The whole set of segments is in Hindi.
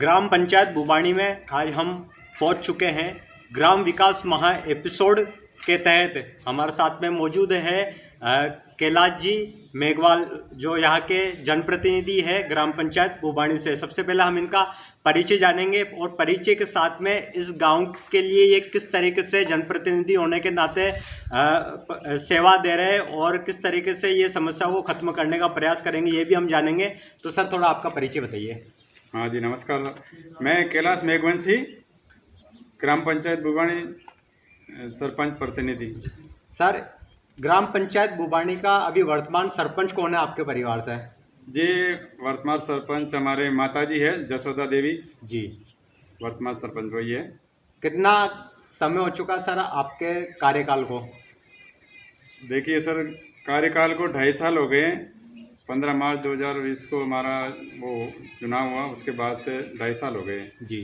ग्राम पंचायत बुबाणी में आज हम पहुंच चुके हैं। ग्राम विकास महा एपिसोड के तहत हमारे साथ में मौजूद है कैलाश जी मेघवाल, जो यहाँ के जनप्रतिनिधि है ग्राम पंचायत बुबाणी से। सबसे पहले हम इनका परिचय जानेंगे और परिचय के साथ में इस गांव के लिए ये किस तरीके से जनप्रतिनिधि होने के नाते सेवा दे रहे हैं और किस तरीके से ये समस्या को ख़त्म करने का प्रयास करेंगे, ये भी हम जानेंगे। तो सर, थोड़ा आपका परिचय बताइए। हाँ जी, नमस्कार। मैं कैलाश मेघवंशी, ग्राम पंचायत बुबाणी सरपंच प्रतिनिधि। सर, ग्राम पंचायत बुबाणी का अभी वर्तमान सरपंच कौन है आपके परिवार से? जी, वर्तमान सरपंच हमारे माताजी है जसोदा देवी जी, वर्तमान सरपंच वही है। कितना समय हो चुका सर आपके कार्यकाल को? देखिए सर, कार्यकाल को 2.5 साल हो गए। 15 मार्च 2020 को हमारा वो चुनाव हुआ, उसके बाद से 2.5 साल हो गए जी।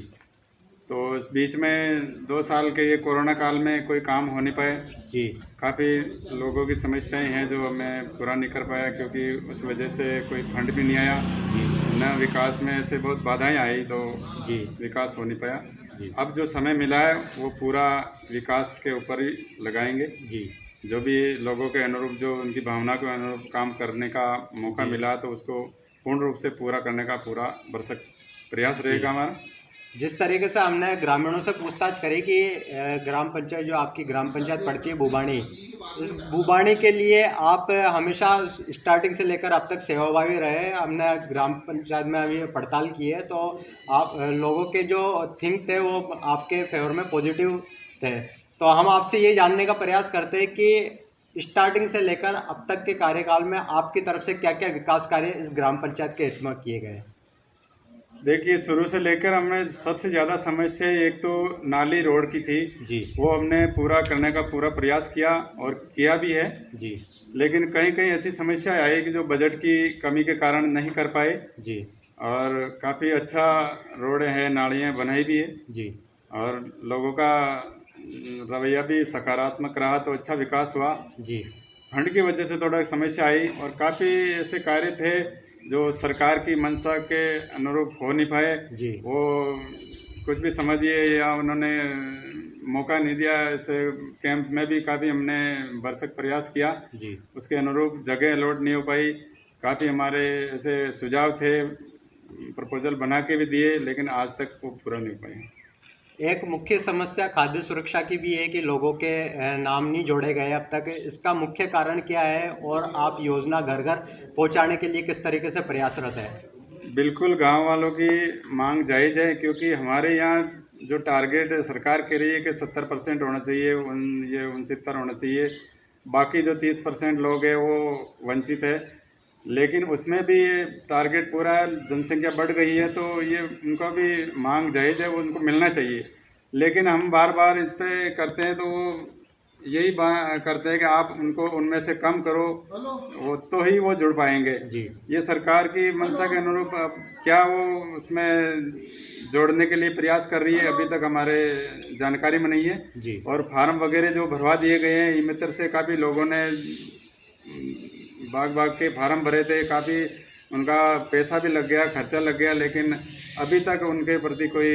तो इस बीच में 2 साल के ये कोरोना काल में कोई काम हो नहीं पाए जी। काफ़ी लोगों की समस्याएं हैं जो मैं पूरा नहीं कर पाया, क्योंकि उस वजह से कोई फंड भी नहीं आया जी। न विकास में ऐसे बहुत बाधाएं आई, तो जी। विकास हो नहीं पाया जी। अब जो समय मिला है वो पूरा विकास के ऊपर ही लगाएंगे जी। जो भी लोगों के अनुरूप, जो उनकी भावना के अनुरूप काम करने का मौका मिला, तो उसको पूर्ण रूप से पूरा करने का पूरा भरसक प्रयास रहेगा हमारा। जिस तरीके से हमने ग्रामीणों से पूछताछ करी कि ग्राम पंचायत, जो आपकी ग्राम पंचायत पड़ती है बुबाणी, इस बुबाणी के लिए आप हमेशा स्टार्टिंग से लेकर अब तक सेवाभावी रहे। हमने ग्राम पंचायत में अभी पड़ताल की है, तो आप लोगों के जो थिंक थे वो आपके फेवर में पॉजिटिव थे। तो हम आपसे ये जानने का प्रयास करते हैं कि स्टार्टिंग से लेकर अब तक के कार्यकाल में आपकी तरफ से क्या क्या विकास कार्य इस ग्राम पंचायत के हित में किए गए? देखिए, शुरू से लेकर हमने सबसे ज़्यादा समस्या एक तो नाली रोड की थी जी। वो हमने पूरा करने का पूरा प्रयास किया और किया भी है जी। लेकिन कहीं कहीं ऐसी समस्या आई कि जो बजट की कमी के कारण नहीं कर पाए जी। और काफ़ी अच्छा रोड है, नालियाँ बनाई भी है जी। और लोगों का रवैया भी सकारात्मक रहा, तो अच्छा विकास हुआ। जी। फंड की वजह से थोड़ा समस्या आई और काफ़ी ऐसे कार्य थे जो सरकार की मंशा के अनुरूप हो नहीं पाए। जी। वो कुछ भी समझिए या उन्होंने मौका नहीं दिया। ऐसे कैंप में भी काफ़ी हमने भरसक प्रयास किया, जी। उसके अनुरूप जगह अलॉट नहीं हो पाई। काफ़ी हमारे ऐसे सुझाव थे, प्रपोजल बना के भी दिए, लेकिन आज तक वो पूरा नहीं हो पाए। एक मुख्य समस्या खाद्य सुरक्षा की भी है कि लोगों के नाम नहीं जोड़े गए अब तक। इसका मुख्य कारण क्या है और आप योजना घर घर पहुंचाने के लिए किस तरीके से प्रयासरत है? बिल्कुल, गांव वालों की मांग जायज़ है, क्योंकि हमारे यहाँ जो टारगेट सरकार कह रही है कि 70% होना चाहिए, ये 69 होना चाहिए। बाकी जो 30% लोग हैं वो वंचित है, लेकिन उसमें भी टारगेट पूरा है। जनसंख्या बढ़ गई है तो ये उनका भी मांग जायज़ है, वो उनको मिलना चाहिए। लेकिन हम बार बार इस पर करते हैं तो वो यही करते हैं कि आप उनको उनमें से कम करो, वो तो ही वो जुड़ पाएंगे। जी। ये सरकार की मंशा के अनुरूप अब क्या वो उसमें जोड़ने के लिए प्रयास कर रही है, अभी तक हमारे जानकारी में नहीं है। जी। और फार्म वगैरह जो भरवा दिए गए हैं, ई मित्र से काफ़ी लोगों ने बाग के फार्म भरे थे, काफ़ी उनका पैसा भी लग गया, खर्चा लग गया, लेकिन अभी तक उनके प्रति कोई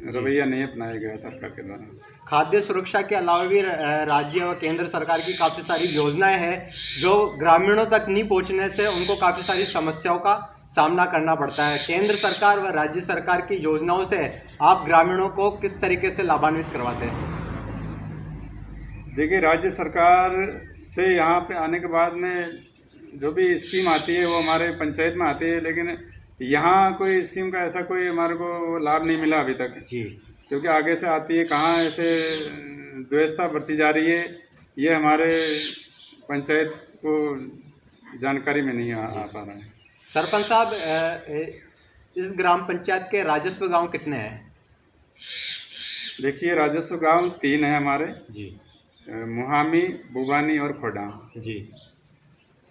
रवैया नहीं अपनाया गया सरकार के द्वारा। खाद्य सुरक्षा के अलावा भी राज्य और केंद्र सरकार की काफ़ी सारी योजनाएं हैं जो ग्रामीणों तक नहीं पहुंचने से उनको काफ़ी सारी समस्याओं का सामना करना पड़ता है। केंद्र सरकार व राज्य सरकार की योजनाओं से आप ग्रामीणों को किस तरीके से लाभान्वित करवाते हैं? देखिए, राज्य सरकार से यहाँ पे आने के बाद में जो भी स्कीम आती है वो हमारे पंचायत में आती है, लेकिन यहाँ कोई स्कीम का ऐसा कोई हमारे को लाभ नहीं मिला अभी तक। जी। क्योंकि आगे से आती है, कहाँ ऐसे द्वेषता बढ़ती जा रही है, ये हमारे पंचायत को जानकारी में नहीं आ पा रहा है। सरपंच साहब, इस ग्राम पंचायत के राजस्व गांव कितने हैं? देखिए, राजस्व गांव 3 हैं हमारे। जी। मुहामी, बुबानी और खोडा। जी।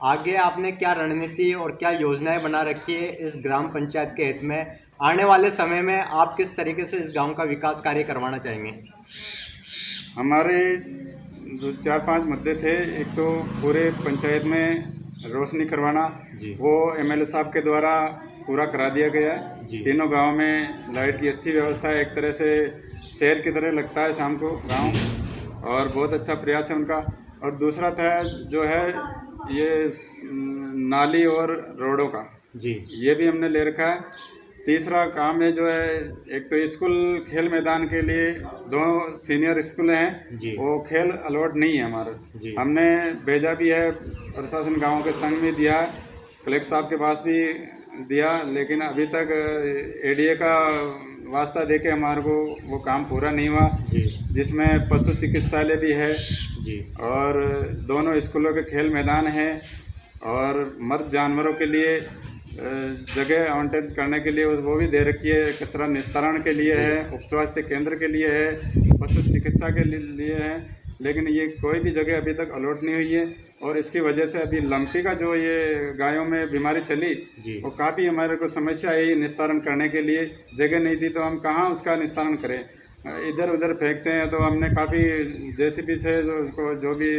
आगे आपने क्या रणनीति और क्या योजनाएं बना रखी है इस ग्राम पंचायत के हित में? आने वाले समय में आप किस तरीके से इस गांव का विकास कार्य करवाना चाहेंगे? हमारे जो 4-5 मुद्दे थे, एक तो पूरे पंचायत में रोशनी करवाना। जी। वो एमएलए साहब के द्वारा पूरा करा दिया गया है। जी। तीनों गांव में लाइट की अच्छी व्यवस्था है, एक तरह से शहर की तरह लगता है शाम को गांव, और बहुत अच्छा प्रयास है उनका। और दूसरा था जो है ये नाली और रोडों का, जी। ये भी हमने ले रखा है। तीसरा काम है जो है, एक तो स्कूल खेल मैदान के लिए 2 सीनियर स्कूल हैं, जी। वो खेल अलॉट नहीं है हमारा। जी। हमने भेजा भी है, प्रशासन गांव के संघ में दिया, कलेक्टर साहब के पास भी दिया, लेकिन अभी तक एडीए का वास्ता देके हमारे को वो काम पूरा नहीं हुआ। जी। जिसमें पशु चिकित्सालय भी है जी। और दोनों स्कूलों के खेल मैदान है, और मर्द जानवरों के लिए जगह आवंटित करने के लिए वो भी दे रखी है, कचरा निस्तारण के लिए है, उप स्वास्थ्य केंद्र के लिए है, पशु चिकित्सा के लिए है, लेकिन ये कोई भी जगह अभी तक अलॉट नहीं हुई है। और इसकी वजह से अभी लंपी का जो ये गायों में बीमारी चली, वो काफ़ी हमारे को समस्या आई निस्तारण करने के लिए। जगह नहीं थी तो हम कहाँ उसका निस्तारण करें, इधर उधर फेंकते हैं। तो हमने काफ़ी जेसीबी से जो भी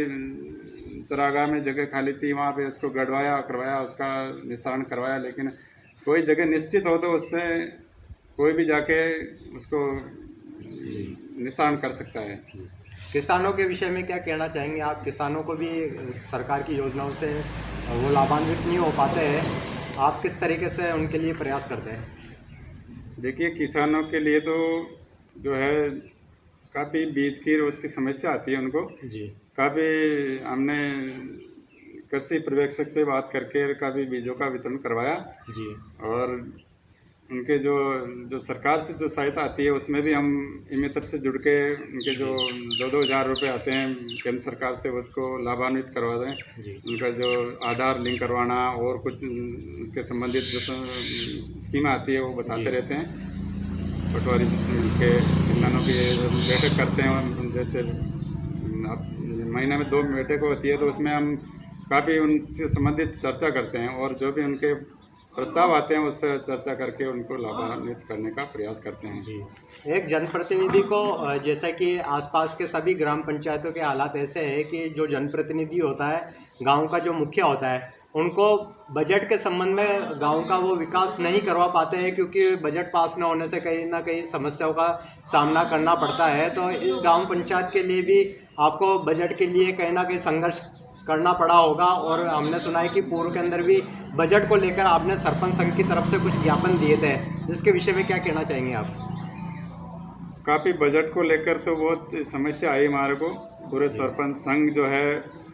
चरागाह में जगह खाली थी वहाँ पे उसको गड़वाया करवाया, उसका निस्तारण करवाया, लेकिन कोई जगह निश्चित हो तो उस पर कोई भी जाके उसको निस्तारण कर सकता है। किसानों के विषय में क्या कहना चाहेंगे आप? किसानों को भी सरकार की योजनाओं से वो लाभान्वित नहीं हो पाते हैं, आप किस तरीके से उनके लिए प्रयास करते हैं? देखिए, किसानों के लिए तो जो है काफ़ी बीज की उसकी समस्या आती है उनको। जी। काफ़ी हमने कृषि पर्यवेक्षक से बात करके काफ़ी बीजों का वितरण करवाया। जी। और उनके जो सरकार से जो सहायता आती है उसमें भी हम मित्र से जुड़ के उनके जो 2-2 हज़ार रुपये आते हैं केंद्र सरकार से, उसको लाभान्वित करवा दें। जी। उनका जो आधार लिंक करवाना और कुछ उनके संबंधित जो स्कीम आती है वो बताते रहते हैं। पटवारी के किसानों की बैठक करते हैं, जैसे अब महीने में 2 बैठक होती है, तो उसमें हम काफ़ी उनसे संबंधित चर्चा करते हैं और जो भी उनके प्रस्ताव आते हैं उस पर चर्चा करके उनको लाभान्वित करने का प्रयास करते हैं। जी। एक जनप्रतिनिधि को जैसा कि आसपास के सभी ग्राम पंचायतों के हालात ऐसे हैं कि जो जनप्रतिनिधि होता है, गांव का जो मुखिया होता है, उनको बजट के संबंध में गांव का वो विकास नहीं करवा पाते हैं, क्योंकि बजट पास न होने से कहीं ना कहीं समस्याओं का सामना करना पड़ता है। तो इस गांव पंचायत के लिए भी आपको बजट के लिए कहीं ना कहीं संघर्ष करना पड़ा होगा, और हमने सुना है कि पूर्व के अंदर भी बजट को लेकर आपने सरपंच संघ की तरफ से कुछ ज्ञापन दिए थे, इसके विषय में क्या कहना चाहेंगे आप? काफ़ी बजट को लेकर तो बहुत समस्या आई हमारे को। पूरे सरपंच संघ जो है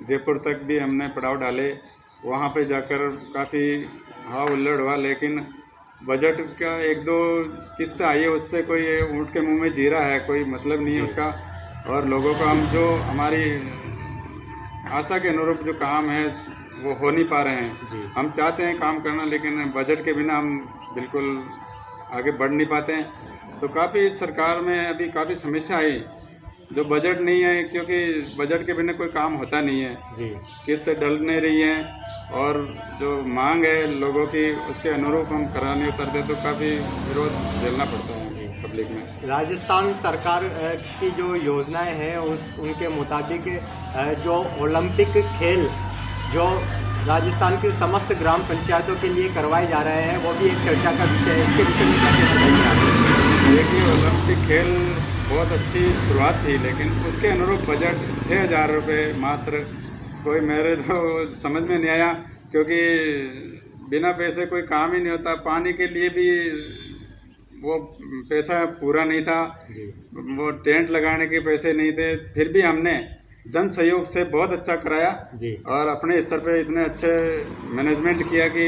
जयपुर तक भी हमने पड़ाव डाले, वहाँ पे जाकर काफ़ी हाँ हुल्लड़ हुआ, लेकिन बजट का 1-2 किस्त आई है, उससे कोई ऊँट के मुंह में जीरा है, कोई मतलब नहीं है उसका। और लोगों का हम जो हमारी आशा के अनुरूप जो काम है वो हो नहीं पा रहे हैं। हम चाहते हैं काम करना, लेकिन बजट के बिना हम बिल्कुल आगे बढ़ नहीं पाते हैं। तो काफ़ी सरकार में अभी काफ़ी समस्या आई, जो बजट नहीं है, क्योंकि बजट के बिना कोई काम होता नहीं है। जी। किस्तें डल नहीं रही हैं और जो मांग है लोगों की उसके अनुरूप हम करा नहीं उतरते, तो काफ़ी विरोध झेलना पड़ता है पब्लिक में। राजस्थान सरकार की जो योजनाएं हैं उनके मुताबिक जो ओलंपिक खेल जो राजस्थान की समस्त ग्राम पंचायतों के लिए करवाए जा रहे हैं, वो भी एक चर्चा का विषय है, इसके विषय में क्या कहना चाहिए आप? देखिए, ओलंपिक खेल बहुत अच्छी शुरुआत थी, लेकिन उसके अनुरूप बजट 6,000 रुपये मात्र, कोई मेरे तो समझ में नहीं आया, क्योंकि बिना पैसे कोई काम ही नहीं होता। पानी के लिए भी वो पैसा पूरा नहीं था, वो टेंट लगाने के पैसे नहीं थे, फिर भी हमने जन सहयोग से बहुत अच्छा कराया जी। और अपने स्तर पे इतने अच्छे मैनेजमेंट किया कि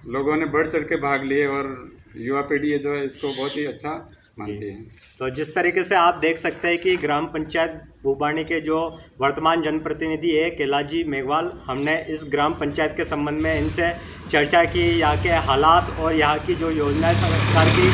लोगों ने बढ़ चढ़ के भाग लिए, और युवा पीढ़ी जो है इसको बहुत ही अच्छा मानती है। तो जिस तरीके से आप देख सकते हैं कि ग्राम पंचायत भूपानी के जो वर्तमान जनप्रतिनिधि है कैलाश मेघवाल, हमने इस ग्राम पंचायत के संबंध में इनसे चर्चा की, यहाँ के हालात और यहाँ की जो योजनाएं सरकार की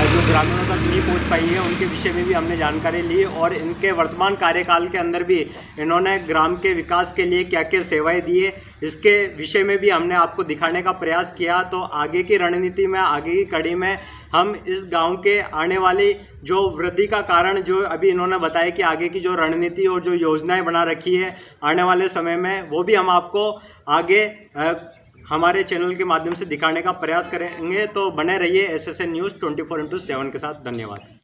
जो ग्रामीणों तक नहीं पहुँच पाई है उनके विषय में भी हमने जानकारी ली, और इनके वर्तमान कार्यकाल के अंदर भी इन्होंने ग्राम के विकास के लिए क्या क्या सेवाएँ दी है इसके विषय में भी हमने आपको दिखाने का प्रयास किया। तो आगे की रणनीति में, आगे की कड़ी में हम इस गांव के आने वाली जो वृद्धि का कारण जो अभी इन्होंने बताया कि आगे की जो रणनीति और जो योजनाएं बना रखी है आने वाले समय में, वो भी हम आपको आगे हमारे चैनल के माध्यम से दिखाने का प्रयास करेंगे। तो बने रहिए SSN न्यूज़ 24/7 के साथ। धन्यवाद।